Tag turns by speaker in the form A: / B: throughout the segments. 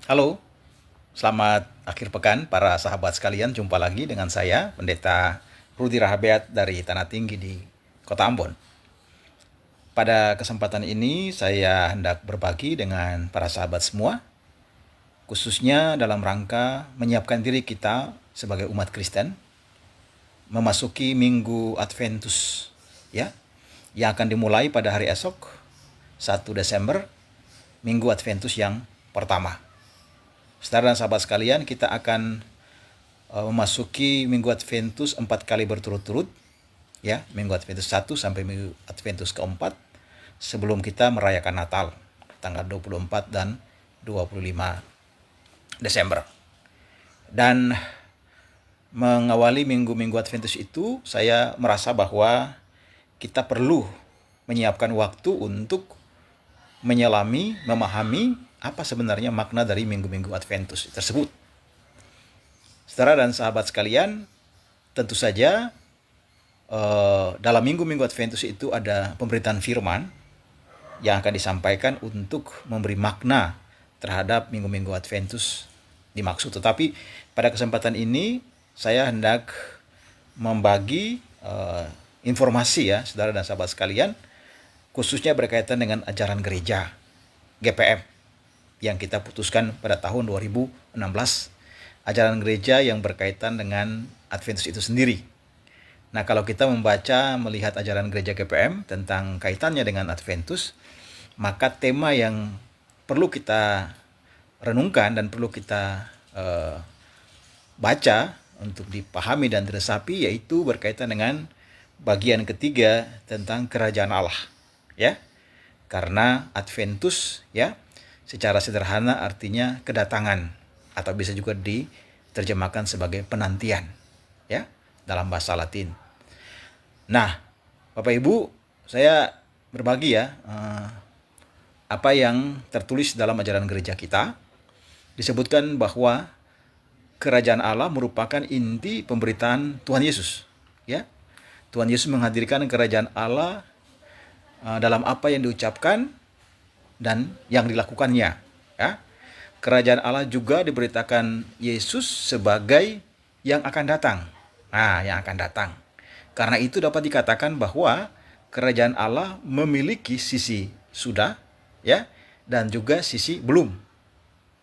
A: Halo, selamat akhir pekan para sahabat sekalian. Jumpa lagi dengan saya, Pendeta Rudi Rahabeat dari Tanah Tinggi di Kota Ambon. Pada kesempatan ini saya hendak berbagi dengan para sahabat semua, khususnya dalam rangka menyiapkan diri kita sebagai umat Kristen memasuki Minggu Adventus, ya, yang akan dimulai pada hari esok, 1 Desember, Minggu Adventus yang pertama. Saudara dan sahabat sekalian, kita akan memasuki Minggu Adventus 4 kali berturut-turut, ya, Minggu Adventus 1 sampai Minggu Adventus keempat, sebelum kita merayakan Natal, tanggal 24 dan 25 Desember. Dan mengawali minggu-minggu Adventus itu, saya merasa bahwa kita perlu menyiapkan waktu untuk menyelami, memahami apa sebenarnya makna dari minggu-minggu Adventus tersebut. Saudara dan sahabat sekalian, tentu saja dalam minggu-minggu Adventus itu ada pemberitaan firman yang akan disampaikan untuk memberi makna terhadap minggu-minggu Adventus dimaksud. Tetapi pada kesempatan ini saya hendak membagi informasi, ya, saudara dan sahabat sekalian, khususnya berkaitan dengan ajaran gereja GPM yang kita putuskan pada tahun 2016, ajaran gereja yang berkaitan dengan Adventus itu sendiri. Nah, kalau kita melihat ajaran gereja GPM tentang kaitannya dengan Adventus, maka tema yang perlu kita renungkan dan perlu kita baca untuk dipahami dan diresapi, yaitu berkaitan dengan bagian ketiga tentang kerajaan Allah, ya. Karena Adventus, ya, secara sederhana artinya kedatangan, atau bisa juga diterjemahkan sebagai penantian, ya, dalam bahasa Latin. Nah, Bapak Ibu, saya berbagi, ya, apa yang tertulis dalam ajaran gereja kita. Disebutkan bahwa kerajaan Allah merupakan inti pemberitaan Tuhan Yesus, ya. Tuhan Yesus menghadirkan kerajaan Allah dalam apa yang diucapkan dan yang dilakukannya, ya. Kerajaan Allah juga diberitakan Yesus sebagai yang akan datang. Nah, yang akan datang. Karena itu dapat dikatakan bahwa kerajaan Allah memiliki sisi sudah, ya, dan juga sisi belum.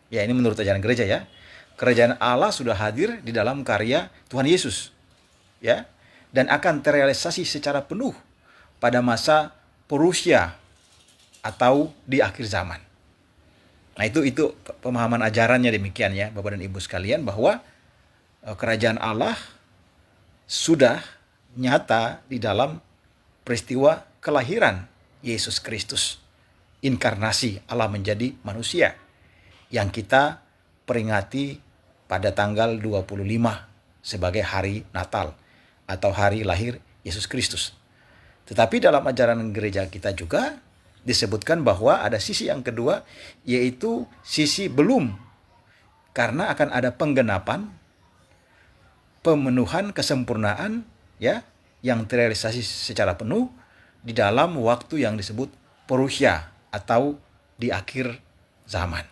A: Ya, ini menurut ajaran gereja, ya. Kerajaan Allah sudah hadir di dalam karya Tuhan Yesus, ya, dan akan terrealisasi secara penuh pada masa parousia atau di akhir zaman. Nah, itu pemahaman ajarannya demikian, ya, Bapak dan Ibu sekalian, bahwa kerajaan Allah sudah nyata di dalam peristiwa kelahiran Yesus Kristus, inkarnasi Allah menjadi manusia, yang kita peringati pada tanggal 25 sebagai hari Natal atau hari lahir Yesus Kristus. Tetapi dalam ajaran gereja kita juga disebutkan bahwa ada sisi yang kedua, yaitu sisi belum, karena akan ada penggenapan, pemenuhan, kesempurnaan, ya, yang terrealisasi secara penuh di dalam waktu yang disebut parousia atau di akhir zaman.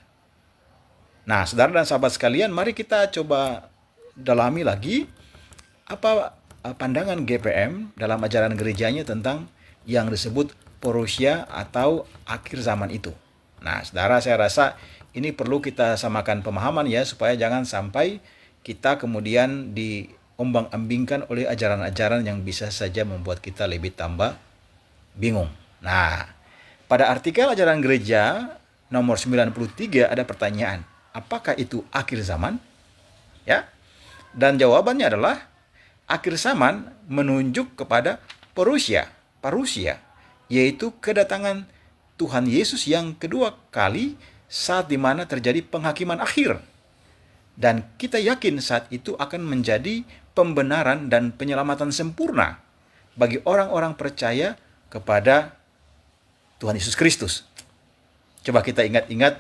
A: Nah, saudara dan sahabat sekalian, mari kita coba dalami lagi apa pandangan GPM dalam ajaran gerejanya tentang yang disebut parousia atau akhir zaman itu. Nah, saudara, saya rasa ini perlu kita samakan pemahaman, ya, supaya jangan sampai kita kemudian diombang-ambingkan oleh ajaran-ajaran yang bisa saja membuat kita lebih tambah bingung. Nah, pada artikel ajaran gereja nomor 93 ada pertanyaan, apakah itu akhir zaman? Ya. Dan jawabannya adalah akhir zaman menunjuk kepada parousia, yaitu kedatangan Tuhan Yesus yang kedua kali saat dimana terjadi penghakiman akhir. Dan kita yakin saat itu akan menjadi pembenaran dan penyelamatan sempurna bagi orang-orang percaya kepada Tuhan Yesus Kristus. Coba kita ingat-ingat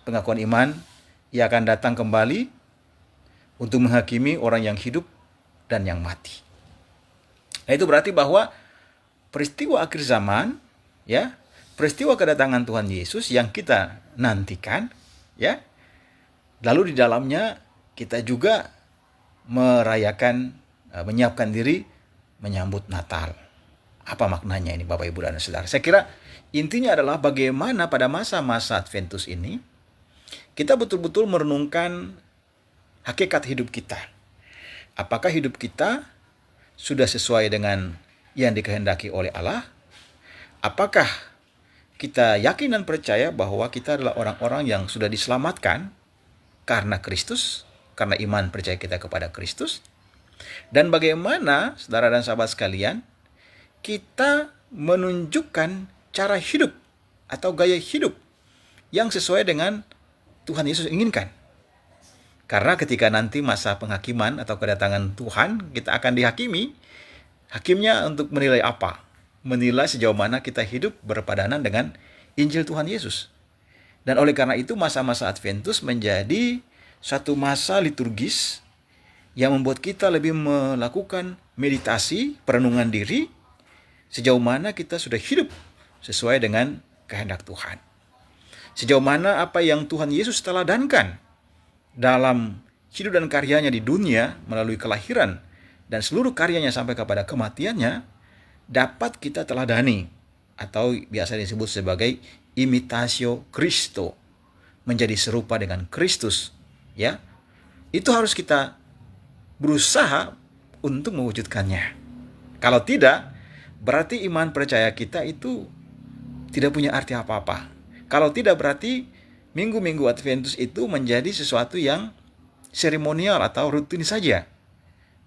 A: pengakuan iman, Ia akan datang kembali untuk menghakimi orang yang hidup dan yang mati. Nah, itu berarti bahwa peristiwa akhir zaman, ya, peristiwa kedatangan Tuhan Yesus yang kita nantikan, ya, Lalu di dalamnya kita juga merayakan, menyiapkan diri menyambut Natal. Apa maknanya ini Bapak Ibu dan Saudara? Saya kira intinya adalah bagaimana pada masa-masa Adventus ini kita betul-betul merenungkan hakikat hidup kita. Apakah hidup kita sudah sesuai dengan yang dikehendaki oleh Allah? Apakah kita yakin dan percaya bahwa kita adalah orang-orang yang sudah diselamatkan karena Kristus, karena iman percaya kita kepada Kristus? Dan bagaimana, saudara dan sahabat sekalian, kita menunjukkan cara hidup atau gaya hidup yang sesuai dengan Tuhan Yesus inginkan. Karena ketika nanti masa penghakiman atau kedatangan Tuhan, kita akan dihakimi. Hakimnya untuk menilai apa? Menilai sejauh mana kita hidup berpadanan dengan Injil Tuhan Yesus. Dan oleh karena itu masa-masa Adventus menjadi satu masa liturgis yang membuat kita lebih melakukan meditasi, perenungan diri, sejauh mana kita sudah hidup sesuai dengan kehendak Tuhan. Sejauh mana apa yang Tuhan Yesus teladankan dalam hidup dan karyanya di dunia melalui kelahiran dan seluruh karyanya sampai kepada kematiannya dapat kita teladani atau biasa disebut sebagai imitatio Christo, menjadi serupa dengan Kristus, ya. Itu harus kita berusaha untuk mewujudkannya. Kalau tidak, berarti iman percaya kita itu tidak punya arti apa-apa. Kalau tidak, berarti minggu-minggu Adventus itu menjadi sesuatu yang seremonial atau rutin saja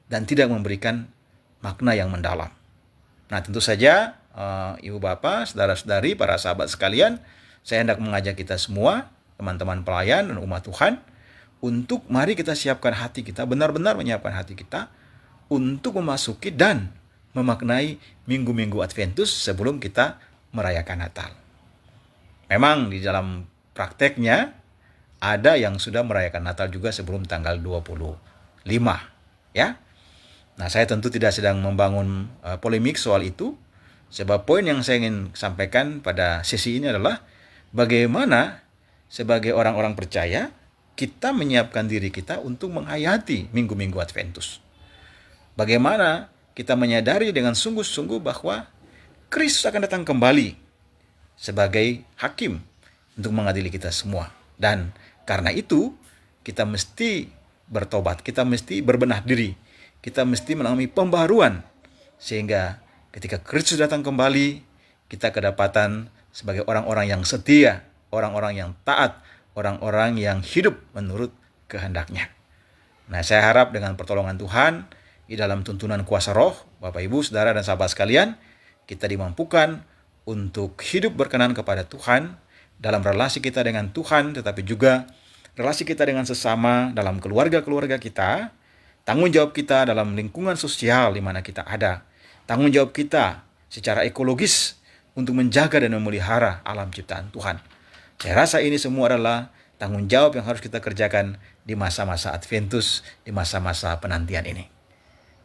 A: dan tidak memberikan makna yang mendalam. Nah, tentu saja Ibu Bapak, saudara-saudari, para sahabat sekalian, saya hendak mengajak kita semua, teman-teman pelayan dan umat Tuhan, untuk mari kita siapkan hati kita, benar-benar menyiapkan hati kita untuk memasuki dan memaknai minggu-minggu Adventus sebelum kita merayakan Natal. Memang di dalam prakteknya ada yang sudah merayakan Natal juga sebelum tanggal 25, ya. Nah, saya tentu tidak sedang membangun polemik soal itu, sebab poin yang saya ingin sampaikan pada sesi ini adalah bagaimana sebagai orang-orang percaya kita menyiapkan diri kita untuk menghayati minggu-minggu Adventus. Bagaimana kita menyadari dengan sungguh-sungguh bahwa Kristus akan datang kembali sebagai hakim untuk mengadili kita semua. Dan karena itu kita mesti bertobat, kita mesti berbenah diri, kita mesti mengalami pembaharuan sehingga ketika Kristus datang kembali kita kedapatan sebagai orang-orang yang setia, orang-orang yang taat, orang-orang yang hidup menurut kehendaknya. Nah, saya harap dengan pertolongan Tuhan di dalam tuntunan kuasa roh, Bapak Ibu, saudara dan sahabat sekalian, kita dimampukan untuk hidup berkenan kepada Tuhan dalam relasi kita dengan Tuhan, tetapi juga relasi kita dengan sesama dalam keluarga-keluarga kita, tanggung jawab kita dalam lingkungan sosial di mana kita ada, tanggung jawab kita secara ekologis untuk menjaga dan memelihara alam ciptaan Tuhan. Saya rasa ini semua adalah tanggung jawab yang harus kita kerjakan di masa-masa Adventus, di masa-masa penantian ini.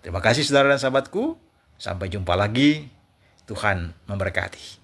A: Terima kasih saudara dan sahabatku. Sampai jumpa lagi. Tuhan memberkati.